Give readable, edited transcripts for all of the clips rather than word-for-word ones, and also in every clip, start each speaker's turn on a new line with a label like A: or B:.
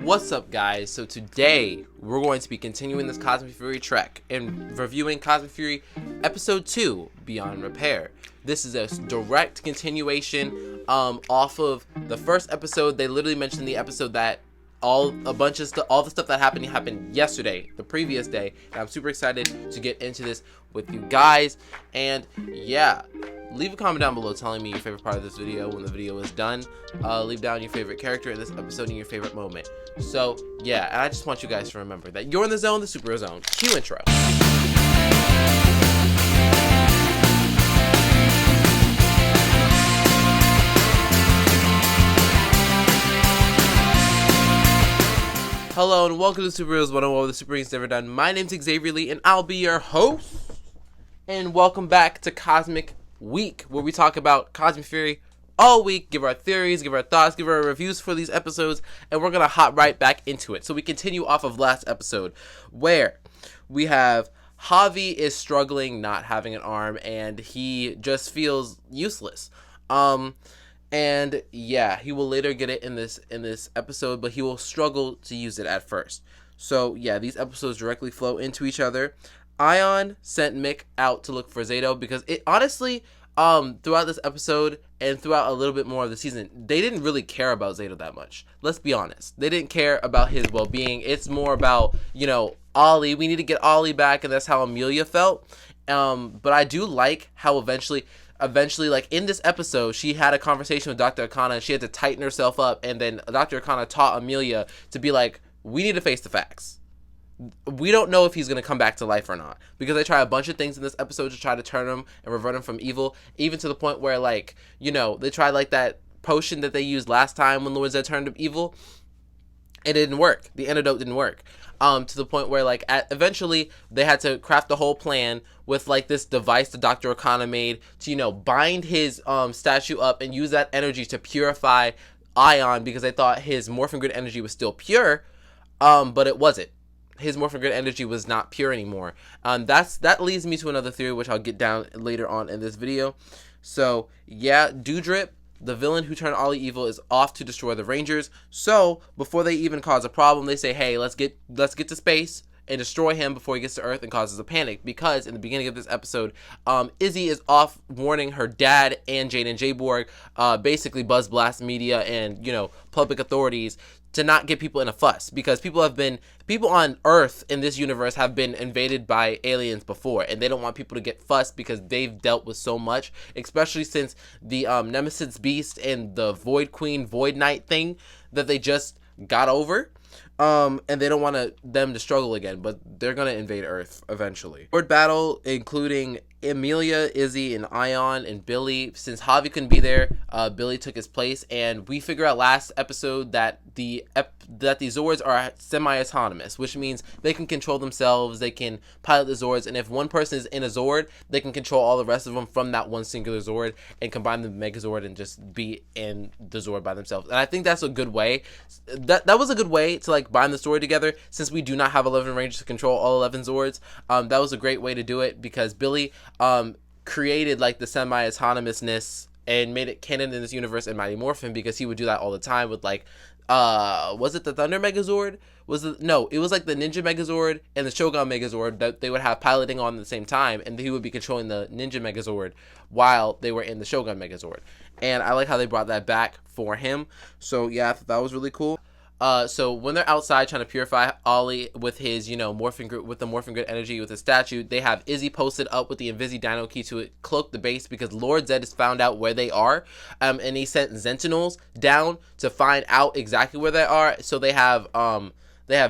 A: What's up, guys? So today we're going to be continuing this Cosmic Fury trek and reviewing Cosmic Fury Episode 2, Beyond Repair. This is a direct continuation off of the first episode. They literally mentioned the episode that all the stuff that happened yesterday, the previous day, and I'm super excited to get into this with you guys. And yeah, leave a comment down below telling me your favorite part of this video when the video is done. Leave down your favorite character in this episode and your favorite moment. So yeah, and I just want you guys to remember that you're in the zone, the super zone. Cue intro. Hello and welcome to Super Heroes 101, the Super Heroes Never Done. My name's Xavier Lee and I'll be your host. And welcome back to Cosmic Week, where we talk about Cosmic Fury all week, give our theories, give our thoughts, give our reviews for these episodes, and we're gonna hop right back into it. So we continue off of last episode, where we have Javi is struggling not having an arm, and he just feels useless. And yeah, he will later get it in this episode, but he will struggle to use it at first. So yeah, these episodes directly flow into each other. Ion sent Mick out to look for Zato because it honestly, throughout this episode and throughout a little bit more of the season, they didn't really care about Zato that much. Let's be honest. They didn't care about his well-being. It's more about, Ollie. We need to get Ollie back, and that's how Amelia felt. But I do like how eventually, like in this episode, she had a conversation with Dr. Akana, and she had to tighten herself up, and then Dr. Akana taught Amelia to be like, we need to face the facts. We don't know if he's going to come back to life or not, because they try a bunch of things in this episode to try to turn him and revert him from evil, even to the point where, like, they tried like that potion that they used last time when Lord Zed turned him evil. It didn't work. The antidote didn't work. To the point where, like, eventually they had to craft a whole plan with, like, this device that Dr. Akana made to, bind his statue up and use that energy to purify Ion, because they thought his Morphin Grid energy was still pure, but it wasn't. His Morphin Grid energy was not pure anymore. That leads me to another theory, which I'll get down later on in this video. So, yeah, Doudrip, the villain who turned Ollie evil, is off to destroy the Rangers. So before they even cause a problem, they say, hey, let's get to space and destroy him before he gets to Earth and causes a panic. Because in the beginning of this episode, Izzy is off warning her dad and Jaden Jayborg, basically Buzz Blast Media and, public authorities, to not get people in a fuss, because people on Earth in this universe have been invaded by aliens before, and they don't want people to get fussed because they've dealt with so much, especially since the Nemesis Beast and the Void Queen Void Knight thing that they just got over. And they don't want them to struggle again, but they're going to invade Earth eventually. Sword battle, including Amelia, Izzy, and Ion, and Billy. Since Javi couldn't be there, Billy took his place, and we figure out last episode that the Zords are semi-autonomous, which means they can control themselves, they can pilot the Zords, and if one person is in a Zord, they can control all the rest of them from that one singular Zord and combine the Megazord and just be in the Zord by themselves. And I think that's a good way. That was a good way to, like, bind the story together, since we do not have 11 Rangers to control all 11 Zords. That was a great way to do it, because Billy created, like, the semi-autonomousness and made it canon in this universe in Mighty Morphin, because he would do that all the time with, like, was it the Thunder Megazord? No, it was like the Ninja Megazord and the Shogun Megazord that they would have piloting on at the same time, and he would be controlling the Ninja Megazord while they were in the Shogun Megazord. And I like how they brought that back for him. So yeah, I thought that was really cool. So when they're outside trying to purify Ollie with his, Morphin Grid energy with his statue, they have Izzy posted up with the Invisi Dino Key to cloak the base, because Lord Zed has found out where they are, and he sent Sentinels down to find out exactly where they are. So they have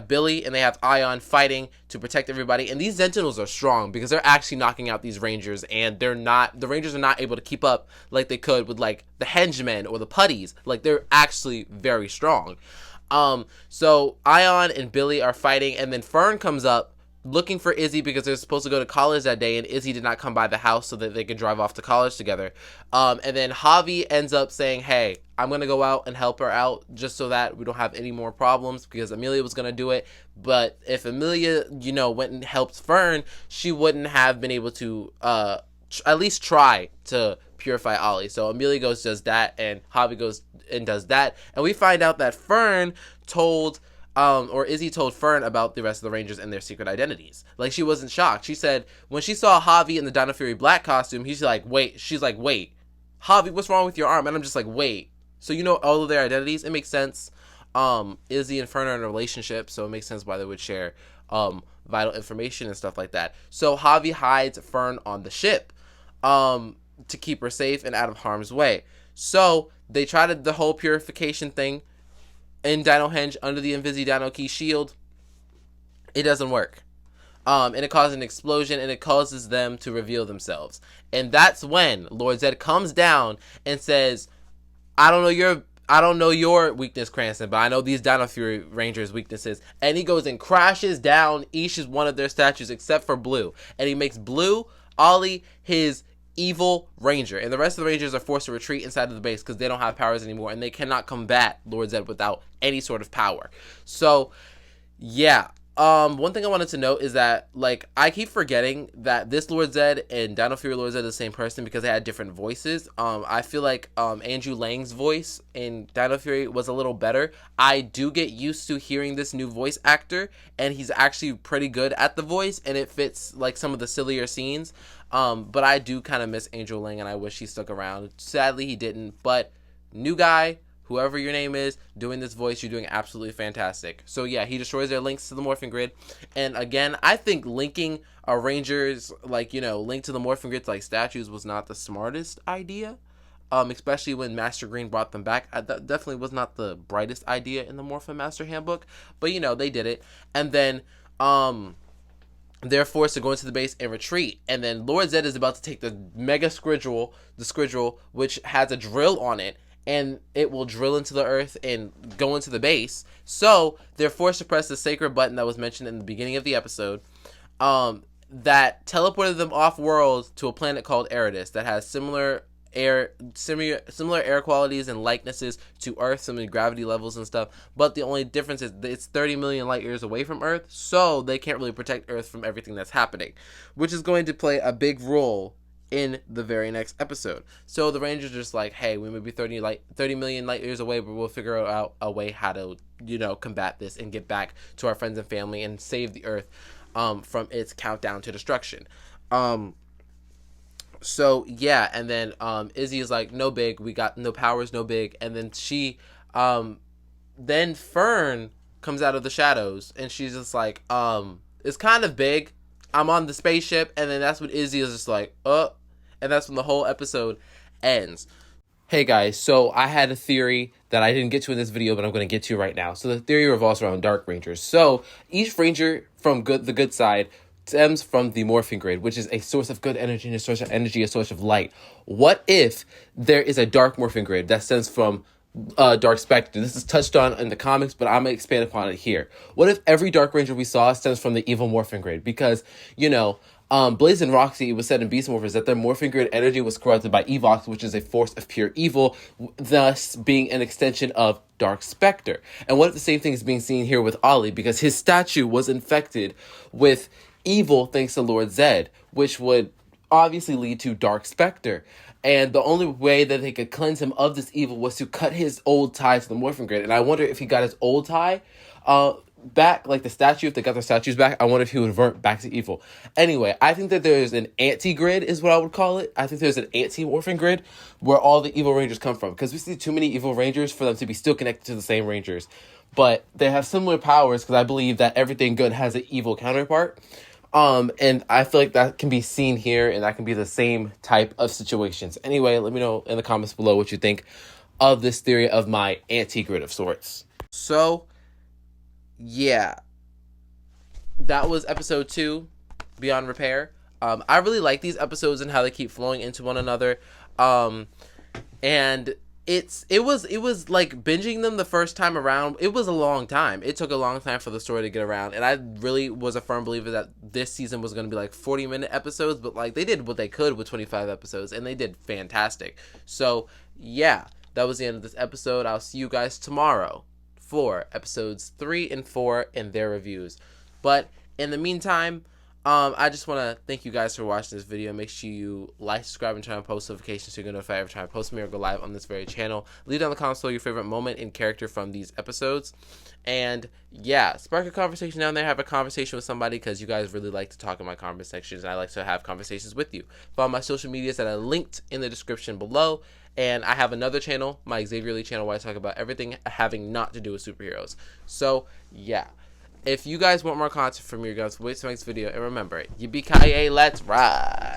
A: Billy and they have Ion fighting to protect everybody, and these Sentinels are strong because they're actually knocking out these Rangers, and the Rangers are not able to keep up like they could with, like, the Henchmen or the Putties. Like, they're actually very strong. So Ion and Billy are fighting, and then Fern comes up looking for Izzy because they're supposed to go to college that day, and Izzy did not come by the house so that they could drive off to college together. And then Javi ends up saying, hey, I'm going to go out and help her out just so that we don't have any more problems, because Amelia was going to do it. But if Amelia, went and helped Fern, she wouldn't have been able to at least try to purify Ollie. So Amelia goes, does that, and Javi goes and does that. And we find out that Fern told or Izzy told Fern about the rest of the Rangers and their secret identities. Like, she wasn't shocked. She said when she saw Javi in the Dino Fury Black costume, she's like, wait, Javi, what's wrong with your arm? And I'm just like, wait, so you know all of their identities? It makes sense. Izzy and Fern are in a relationship, so it makes sense why they would share vital information and stuff like that. So Javi hides Fern on the ship to keep her safe and out of harm's way. So they tried the whole purification thing in Dinohenge under the Invisi-Dino Key shield. It doesn't work. And it causes an explosion, and it causes them to reveal themselves. And that's when Lord Zed comes down and says, I don't know your weakness, Cranston, but I know these Dino Fury Rangers' weaknesses. And he goes and crashes down each one of their statues except for Blue. And he makes Blue, Ollie, his evil ranger. And the rest of the Rangers are forced to retreat inside of the base because they don't have powers anymore. And they cannot combat Lord Zed without any sort of power. So, yeah. One thing I wanted to note is that, like, I keep forgetting that this Lord Zed and Dino Fury Lord Zed are the same person because they had different voices. I feel like Andrew Lang's voice in Dino Fury was a little better. I do get used to hearing this new voice actor, and he's actually pretty good at the voice, and it fits, like, some of the sillier scenes. But I do kind of miss Andrew Lang, and I wish he stuck around. Sadly, he didn't, but new guy, whoever your name is, doing this voice, you're doing absolutely fantastic. So yeah, he destroys their links to the Morphin Grid. And again, I think linking our Rangers, like, you know, link to the Morphin Grid to, like, statues was not the smartest idea. Especially when Master Green brought them back. That definitely was not the brightest idea in the Morphin Master Handbook. But, you know, they did it. And then, they're forced to go into the base and retreat. And then Lord Zed is about to take the Mega Squidrel, which has a drill on it, and it will drill into the earth and go into the base. So they're forced to press the sacred button that was mentioned in the beginning of the episode, that teleported them off-world to a planet called Eridus that has similar air qualities and likenesses to Earth, similar gravity levels and stuff. But the only difference is it's 30 million light years away from Earth, so they can't really protect Earth from everything that's happening, which is going to play a big role in the very next episode. So the Rangers are just like, hey, we may be 30 million light years away, but we'll figure out a way how to, you know, combat this and get back to our friends and family and save the Earth from its countdown to destruction. So yeah, and then Izzy is like, no big, we got no powers, no big. And then then Fern comes out of the shadows, and she's just like, it's kind of big, I'm on the spaceship. And then that's when Izzy is just like, and that's when the whole episode ends. Hey guys, so I had a theory that I didn't get to in this video, but I'm going to get to right now. So the theory revolves around Dark Rangers. So each Ranger from the good side stems from the Morphin Grid, which is a source of good energy and a source of energy, a source of light. What if there is a Dark Morphin Grid that stems from Dark Spectre? This is touched on in the comics, but I'm going to expand upon it here. What if every Dark Ranger we saw stems from the evil Morphin Grid? Because, you know, Blaze and Roxy, it was said in Beast Morphers that their Morphin Grid energy was corrupted by Evox, which is a force of pure evil, thus being an extension of Dark Spectre. And what if the same thing is being seen here with Ollie, because his statue was infected with evil thanks to Lord Zed, which would obviously lead to Dark Spectre. And the only way that they could cleanse him of this evil was to cut his old tie to the Morphin Grid. And I wonder if he got his old tie back, like the statue, if they got their statues back, I wonder if he would revert back to evil. Anyway, I think that there's an anti-grid is what I would call it. I think there's an anti-Morphin Grid where all the evil Rangers come from, because we see too many evil Rangers for them to be still connected to the same Rangers. But they have similar powers, because I believe that everything good has an evil counterpart. And I feel like that can be seen here, and that can be the same type of situations. Anyway, let me know in the comments below what you think of this theory of my anti-grid of sorts. So, yeah, that was episode 2, Beyond Repair. I really like these episodes and how they keep flowing into one another. And it was like binging them the first time around. It was a long time. It took a long time for the story to get around. And I really was a firm believer that this season was going to be like 40-minute episodes, but like they did what they could with 25 episodes, and they did fantastic. So yeah, that was the end of this episode. I'll see you guys tomorrow for episodes 3 and 4 and their reviews. But in the meantime, I just want to thank you guys for watching this video. Make sure you like, subscribe, and turn on post notifications so you're notified every time I post me or go live on this very channel. Leave down in the comments below your favorite moment in character from these episodes. And yeah, spark a conversation down there. Have a conversation with somebody because you guys really like to talk in my comment sections. And I like to have conversations with you. Follow my social medias that are linked in the description below. And I have another channel, my Xavier Lee channel, where I talk about everything having not to do with superheroes. So yeah. If you guys want more content from me, guys, wait till the next video. And remember, yippee-ki-yay, let's ride.